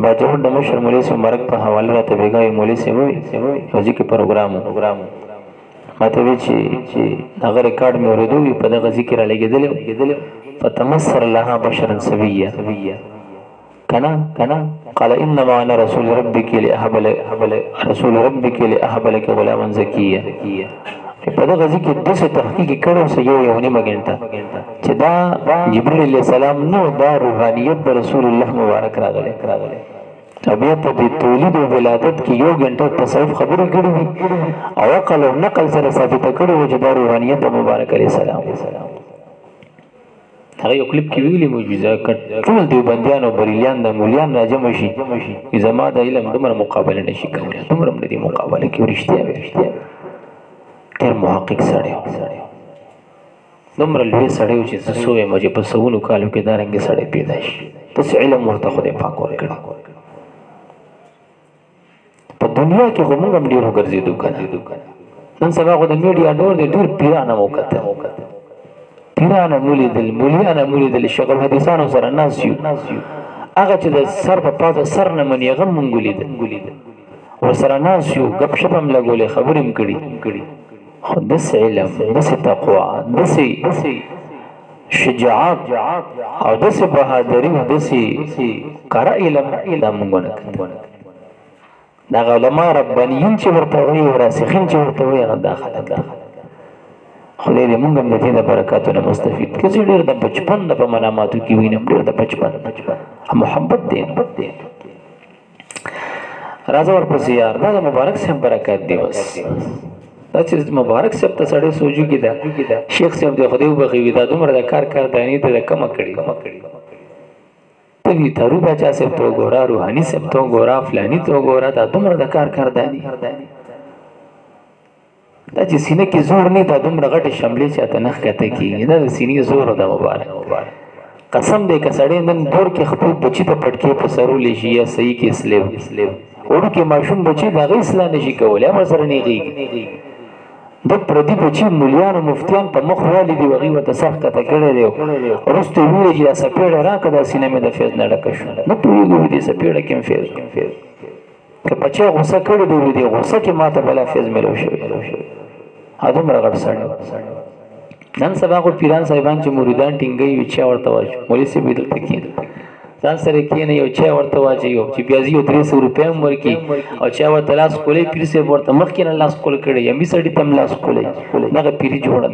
باجوړ د مشر مولوي سي مرګ په حواله راته بیګای مولوي سي وي او ځکه پروګرام ماته وی چې هغه ریکارډ مې اوریدو په دغه ذکر لګیدل فتمسر لها بشرا سويا کنا قال انما انا رسول ربك لاهب لك غلاما زكيا په دغه ذکر د څه تحقیق کړو سې یو نیمه غنټه چې دا جبرئیل علیه السلام نو دا روحانیت د رسول الله مبارک راغله طبيعت د تولید او ولادت کې یو غنټه تصوف خبرې کړې او عقل او نقل سره ثابت کړو چې دا روحانیت د مبارک علیه السلام هغه یو کلیپ کې ویلي معجزه ټول دیوبندیان او بریلیان د مولیان راجم شي زما د علم دومره مقابله نشي کولای دومره د مقابله کې ورشتیا ډېر محقق سړی دومره لوی سړی چې سوې مجه په سونو کالو کې دا رنګ سړی پیدا شي تاسو علم ورته خدای پاک ورکړي په دنیا کې کومه هم ډیرو ګرځېدو کنه نن سبا خو د میډیا ډېر پیرانه موکته پیرانه مولیانه مولیدل شغل حدیثانو سره ناس یو هغه چې د سر په پاته سر نه منی غم مونږلیدل ورسره ناس یو غب شپ هم لګولې خبرې هم کړي خو دس علم دس تقوا دس شجاعت او دس بهادری دس کار علم مونږ نه دا علماء ربانیین چې ورته وي او راسخین چې ورته وي هغه داخله خدای دې موږ هم د دې د برکاتونو مستفید کړي چې ډېر د بچپن د په مناماتو کې وینم ډېر د بچپن محبت دې راځه ورپسې یار دا د مبارک صاحب برکات دی بس دا چې مبارک صاحب ته سړی سوچو کې دا شیخ صاحب دې خدای وبخښي دا دومره د کارداني ته کمه کړي ته وی تارو بچا صاحب ته ګورا روحاني صاحب ته ګورا فلاني ته ګورا دا دومره د کارداني دا چې سینې کې زور نه دا دومره غټه شملې چاته نخ کته کیږي دا د سینې زور د مبارک قسم دې کسړې نن دور کې خپل بچی ته پټکې په سرولې شي یا صحیح کې اسلام ورو کې ماشوم بچی دا غي اسلام نشي کولای امر سره نه غيږي د پردي بچی مولیان او مفتیان په مخ والدي وغي وته سخت کته کړي دی ورسته ویل چې سپېړه راکړه سینې مې د فیض نه ډکه شو نو پوهیږي دې سپېړه کې فیض که بچا غوسه کړي دی غوسه کې ماته بلا فیض ملو شوی ادم رغړ سړی نن سبا کو پیران صاحبان چې مریدان ټینګي وي چې ورته واچ مولوی سي بدل تکي ځان سره کې نه یو چې ورته واچي یو چې بیا زیو 300 روپیا ورکی او چې ورته لاس کولې پیر سي ورته مخ کې نه لاس کول کړي یمي سړی تم لاس کولې دغه پیری جوړه